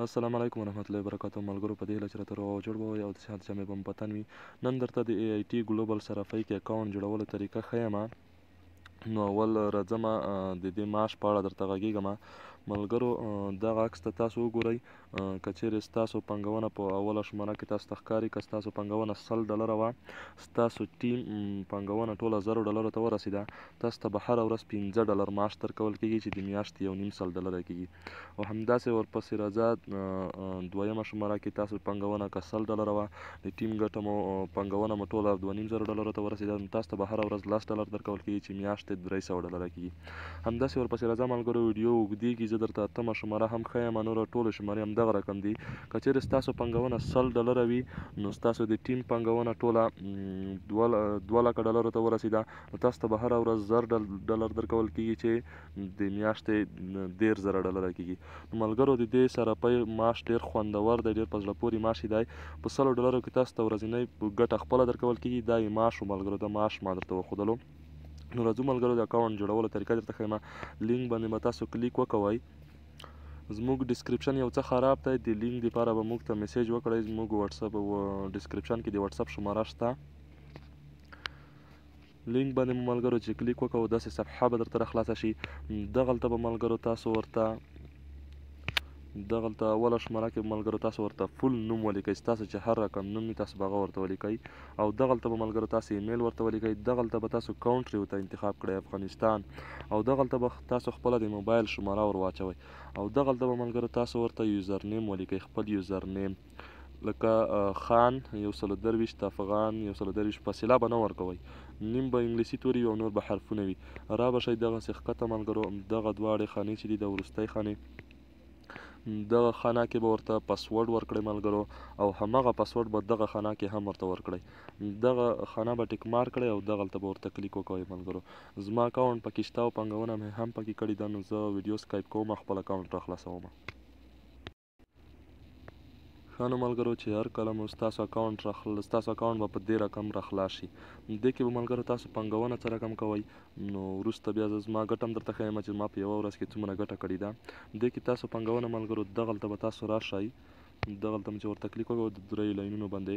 السلام علیکم ورحمت الله وبرکاتو. ملګرو په دې هیله چې راته روغ او جوړ به وئ او د صحت جامې به مو په تن وي. نن درته د AIT ګلوبل سره فیک اکاونټ جوړولو طریقه ښیم. نو اول راځمه د دې معاش په اړه درته غږېږم. ملګرو دغه عکس ته تاسو وګورئ. که چیرې ستاسو پانګونه په اوله شماره کې تاسو ته ښکاري، که ستاسو پانګونه $100 وه، ستاسو ټیم پانګونه ټوله $1000 ته ورسېده، تاسو ته به هره ورځ $15 معاش درکول کېږي چې د میاشتې $1.5 کېږي. او همداسې ورپسې راځه دویمه شماره کې تاسو پانګونه که $100 وه، د ټیم ګټه مو پانګونه مو ټوله $2.5 ته ورسېده، نو تاسو ته به هره ورځ $10 درکول کېږي چې میاشت $300 کېږي. همداسې ورپسې راځه ملګرو، ویډیو اوږدېږي، زه درته اتمه شماره هم ښیم. نوره ټولې شمارې همدغه رقم دي. که چیرې ستاسو پانګونه $100 وي، نو ستاسو د ټیم پانګونه ټوله $2,00,000 ته ورسېده، نو تاسو ته به هره ورځ $1000 درکول کېږي چې د میاشتې $1,000 کېږي. نو ملګرو د دې سرپۍ معاش ډېر خوندور دی، ډېر په زړه پورې معاش دی. په $100 کې تاسو ته ورځنۍ ګټه خپله درکول کېږي. دا یې معاش و ملګرو، دا معاش ما درته وښودلو. نو راځو ملګرو د اکاونټ جوړولو طریقه درته ښیم. لینک باندې به تاسو کلیک وکوئ. زموږ ډسکرپشن یو څه خراب دی، د لینک دپاره به موږ ته میسیج وکړئ. زموږ واتساپ ډسکرپشن کې د واتساپ شماره شته. لینک باندې مو ملګرو چې کلیک وکړو، داسې صفحه به درته راخلاصه شي. دغلته به ملګرو تاسو ورته دغلته اوله شماره کې ملګرو تاسو ورته فول نوم ولیکئ. ستاسو چې هر رقم نوم وي تاسو به هغه ورته ولیکئ. او دغلته به ملګرو تاسو ایمیل ورته ولیکئ. دغلته به تاسو کونټري ورته انتخاب کړئ، افغانستان. او دغلته به تاسو خپله د موبایل شماره ور واچوئ. او دغلته به ملګرو تاسو ورته یوزر نیم ولیکئ، خپل یوزر نیم. لکه خان 123 افغان 123 فاصله به نه ورکوئ. نیم به انګلیسي توري وي او نور به حرفونه وي. را به شئ دغسې ښکته ملګرو، دغه دواړې خانې چې دي د وروستۍ خانې، دغه خانه کې به ورته پاسورډ ورکړئ ملګرو، او همغه پاسورډ به دغه خانه کې هم ورته ورکړئ. دغه خانه به ټیک مارک کړئ او دغلته به ورته کلیک وکوئ ملګرو. زما اکاونټ پکې شته او پانګونه مې هم پکې کړې ده، نو زه ویډیو سکایپ کوم، خپل اکاونټ راخلاصوم. ښه نو ملګرو چې هر کله مو ستاسو اکاونټ به په دې رقم راخلاص شي. دې کې به ملګرو تاسو پانګونه څه رقم کوئ، نو وروسته بیا زه زما ګټه هم درته ښیم چې ما په یوه ورځ کې څومره ګټه کړې ده. دې کې تاسو پانګونه ملګرو دغلته به تاسو راشئ. دغلته چې ورته کلیک وکړو د دریو لاینونو باندې،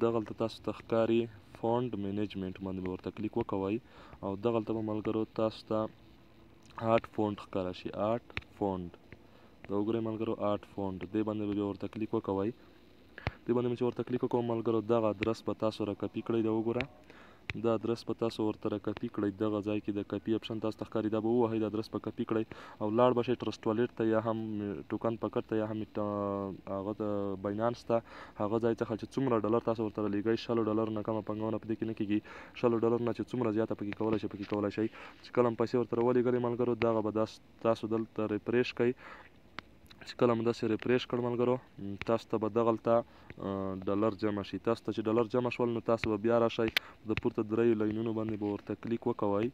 دغلته تاسو ته ښکاري فونډ مینجمنټ باندې به ورته کلیک وکوئ. او دغلته به ملګرو تاسو ته آټ فونډ ښکاره شي، آټ فونډ. دا وګورئ ملګرو، آټ فونډ. دې باندې به بیا ورته کلیک وکوئ. دې باندې چې ورته کلیک وکوم ملګرو، دغه ادرس به تاسو را کپي کړئ. دا وګوره، دا ادرس به تاسو ورته را کپي کړئ. دغه ځای کې د کپي اپشن تاسو ته ښکاري، دا به ووهئ، د ادرس به کپي کړئ او لاړ به شئ ټرسټ والېټ ته، یا هم ټوکن پکټ ته، یا هم هغه د باینانس ته. هغه ځای څخه چې څومره ډالر تاسو ورته رالیږئ، $100 نه کمه پانګونه په دې کې نه کېږي. $100 نه چې څومره زیاته پکې کولی شئ پکې کولی شئ. چې کله هم پیسې ورته راولېږلې ملګرو، دغه به تاسو دلته ریفریش کئ. چې کله مو داسې ریفریش کړ ملګرو، تاسو ته به دغلته ډالر جمع شي. تاسو ته چې ډالر جمع شول، نو تاسو به بیا راشئ، د پورته دریو لاینونو باندې به ورته کلیک وکوئ.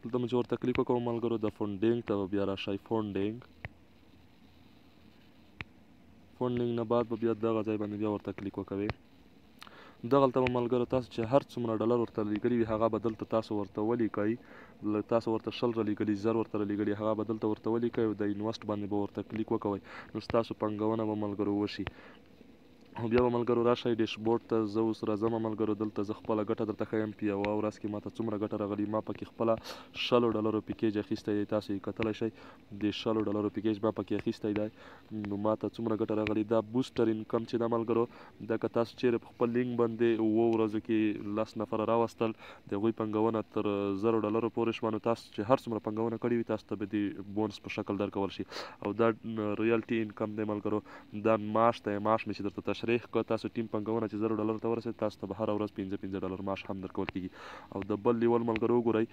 دلته مو چې ورته کلیک وکوو ملګرو، د فونډینګ ته به بیا راشئ. فونډینګ نه بعد به بیا دغه ځای باندې بیا ورته کلیک وکوئ. دغلته به ملګرو تاسو چې هر څومره ډالر ورته لیږلي وي، هغه به دلته تاسو ورته ولیکئ. تاسو ورته 100 رالیږلي، 1000 ورته رالیږلي، هغه به دلته ورته ولیکئ او د انویسټ باندې به ورته کلیک وکوئ. نو ستاسو پانګونه به ملګرو وشي. او بیا به ملګرو راشئ ډیشبورډ ته. زه اوس راځم ملګرو، دلته زه خپله ګټه درته ښیم. په یوه ورځ کې ماته څومره ګټه راغلي. ما پکې خپله $100 پیکیج اخیستی دی. تاسو یې کتلی شئ، د $100 پیکیج ما پکې اخیستی دی. نو ماته څومره ګټه راغلي. دا بوسټر انکم چې ده ملګرو، دا که تاسو چیرې په خپل لینک باندې 7 ورځو کې 10 نفره راوستل، د هغوی پانګونه تر $1000 پورې شوه، نو تاسو چې هر څومره پانګونه کړې وي، تاسو ته به د بونس په شکل درکول شي. او دا ریالټي انکم دی ملګرو. دا معاش دی، معاش مې چې درته تشریح کړ. تاسو ټیم پانګونه چې $1000 ته ورسېد، تاسو ته به هره ورځ $15 معاش هم درکول کېږي. او د بل لیول ملګرو وګورئ،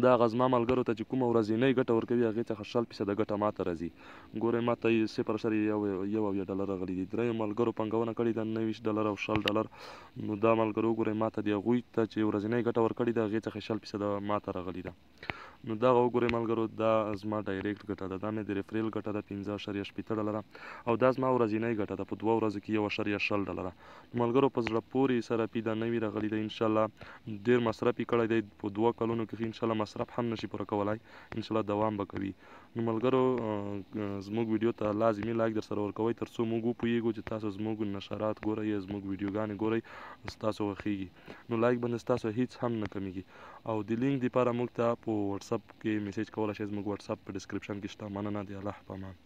دا هغه زما ملګرو ته چې کومه ورځنۍ ګټه ورکوي، هغې څخه 100% ګټه ما ته راځي. ګورئ ماته $0.1 راغلي دي. دریو ملګرو پانګونه کړې ده $90 او $100. نو دا ملګرو وګورئ، ما ته د هغوی ته چې ورځنۍ ګټه ورکړې ده، هغې څخه 100% ما ته راغلي ده. نو دغه وګورئ ملګرو، دا زما ډایرکټ ګټه ده. دا مې د ریفریل ګټه ده $15.8. او دا زما ورځنۍ ګټه ده په 2 ورځو کې $1.20. ملګرو په زړه پورې سرپي دا نوي راغلي ده. انشاءالله ډېر مصرف یې کړی دی. په 2 کلونو کې انشاءالله مصرف هم نشي پوره کولی. انشاءالله دوام به کوي. نو ملګرو زموږ ویډیو ته لازمي لایک در سره ورکوئ تر څو موږ وپوهیږو چې تاسو زموږ نشرات ګورئ یا زموږ ویډیوګانې ګورئ ستاسو خوښیږي نو لایک باندې ستاسو هیڅ هم نه کمیږي او د لینک دپاره موږ ته په واتساپ کې میسیج کولی شئ زموږ واتساپ په ډسکرپشن کې شته مننه د الله په امان